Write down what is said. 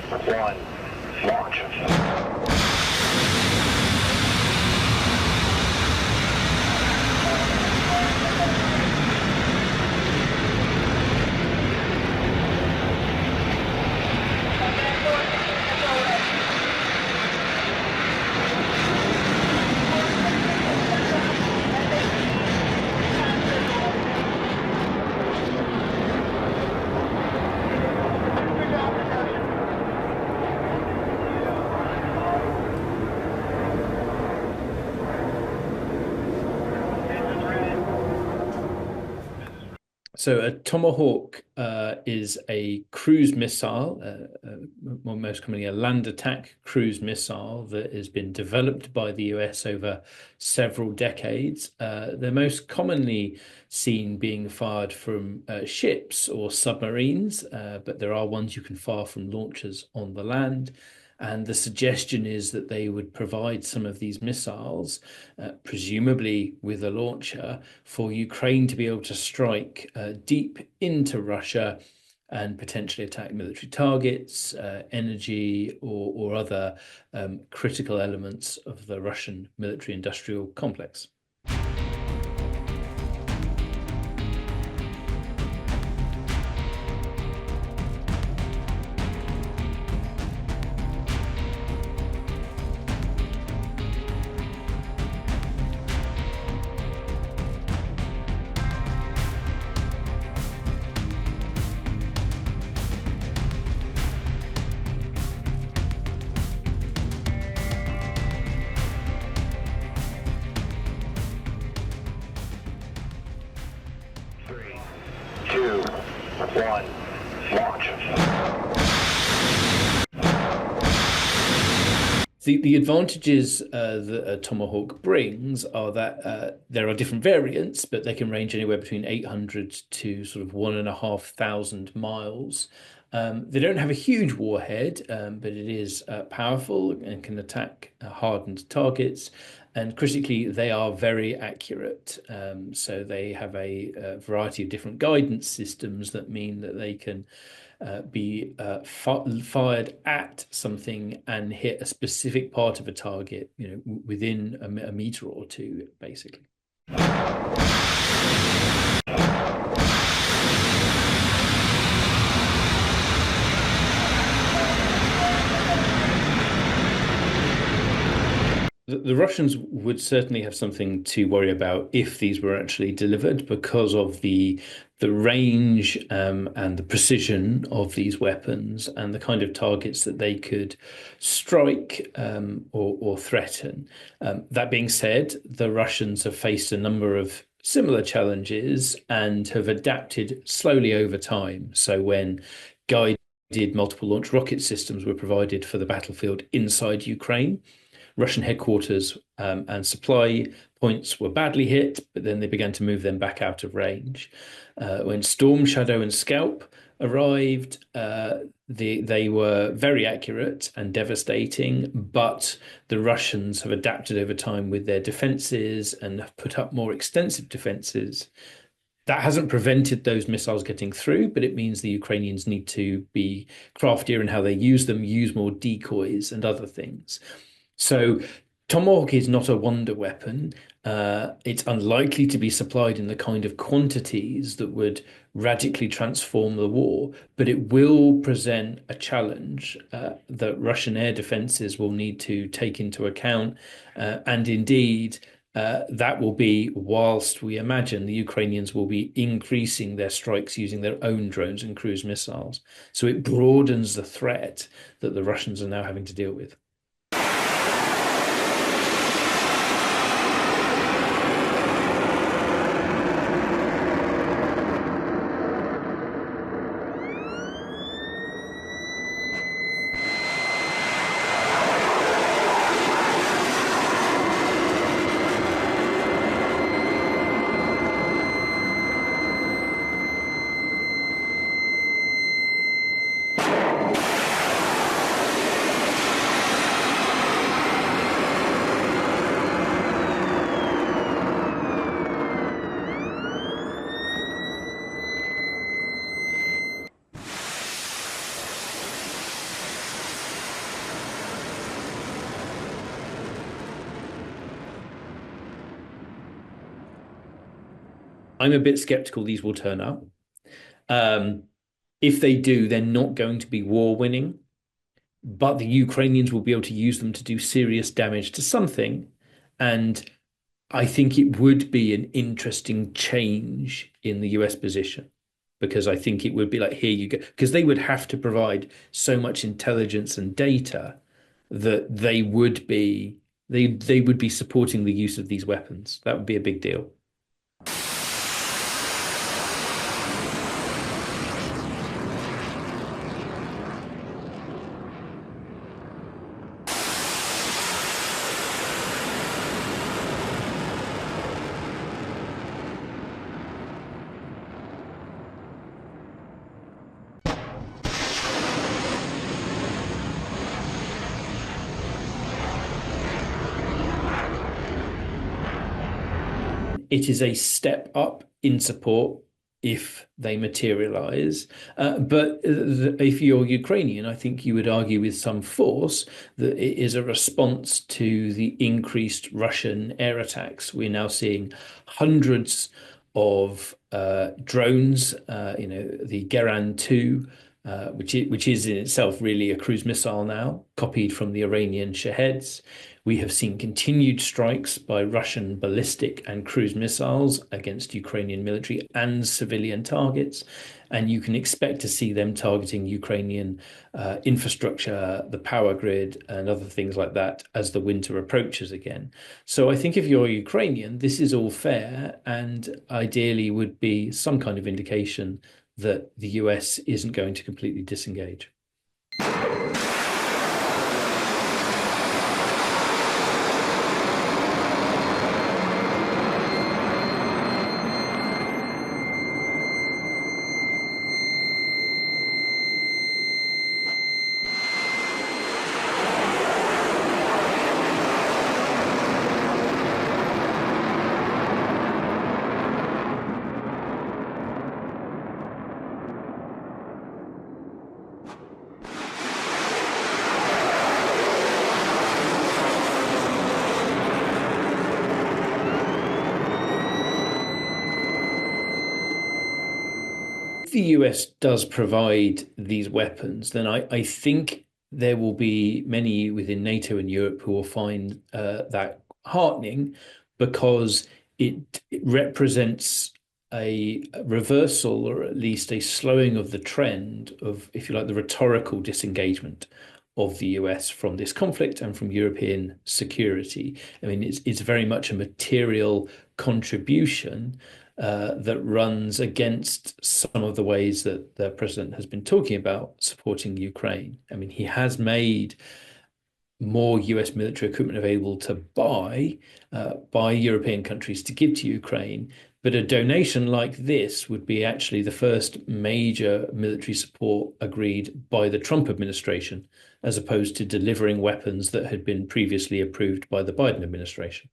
one, launch. So a Tomahawk is a cruise missile, most commonly a land attack cruise missile that has been developed by the US over several decades. They're most commonly seen being fired from ships or submarines, but there are ones you can fire from launchers on the land. And the suggestion is that they would provide some of these missiles, presumably with a launcher, for Ukraine to be able to strike deep into Russia and potentially attack military targets, energy, or other critical elements of the Russian military industrial complex. Three, two, one, launch. The advantages that a Tomahawk brings are that there are different variants, but they can range anywhere between 800 to sort of 1,500 miles. They don't have a huge warhead, but it is powerful and can attack hardened targets. And critically, they are very accurate. So they have a variety of different guidance systems that mean that they can be fired at something and hit a specific part of a target, within a meter or two, basically. The Russians would certainly have something to worry if these were actually delivered, because of the range and the precision of these weapons and the kind of targets that they could strike or threaten. That being said, the Russians have faced a number of similar challenges and have adapted slowly over time. So when guided multiple launch rocket systems were provided for the battlefield inside Ukraine, Russian headquarters and supply points were badly hit, but then they began to move them back out of range. When Storm, Shadow, and Scalp arrived, they were very accurate and devastating, but the Russians have adapted over time with their defenses and have put up more extensive defenses. That hasn't prevented those missiles getting through, but it means the Ukrainians need to be craftier in how they use them, use more decoys and other things. So Tomahawk is not a wonder weapon. It's unlikely to be supplied in the kind of quantities that would radically transform the war, but it will present a challenge that Russian air defenses will need to take into account. And indeed, that will be whilst we imagine the Ukrainians will be increasing their strikes using their own drones and cruise missiles. So it broadens the threat that the Russians are now having to deal with. I'm a bit skeptical these will turn up. Um, if they do, they're not going to be war winning, but the Ukrainians will be able to use them to do serious damage to something. And I think it would be an interesting change in the US position because I think it would be like, here you go, because they would have to provide so much intelligence and data that they would be supporting the use of these weapons. That would be a big deal. It is a step up in support if they materialize. But if you're Ukrainian, I think you would argue with some force that it is a response to the increased Russian air attacks. We're now seeing hundreds of drones, the Geran 2. Which is in itself really a cruise missile now, copied from the Iranian Shaheds. We have seen continued strikes by Russian ballistic and cruise missiles against Ukrainian military and civilian targets. And you can expect to see them targeting Ukrainian infrastructure, the power grid, and other things like that as the winter approaches again. So I think if you're Ukrainian, this is all fair and ideally would be some kind of indication that the US isn't going to completely disengage. The US does provide these weapons, then I think there will be many within NATO and Europe who will find that heartening because it represents a reversal or at least a slowing of the trend of, if you like, the rhetorical disengagement of the US from this conflict and from European security. I mean, it's very much a material contribution that runs against some of the ways that the president has been talking about supporting Ukraine. I mean, he has made more US military equipment available to buy by European countries to give to Ukraine. But a donation like this would be actually the first major military support agreed by the Trump administration, as opposed to delivering weapons that had been previously approved by the Biden administration.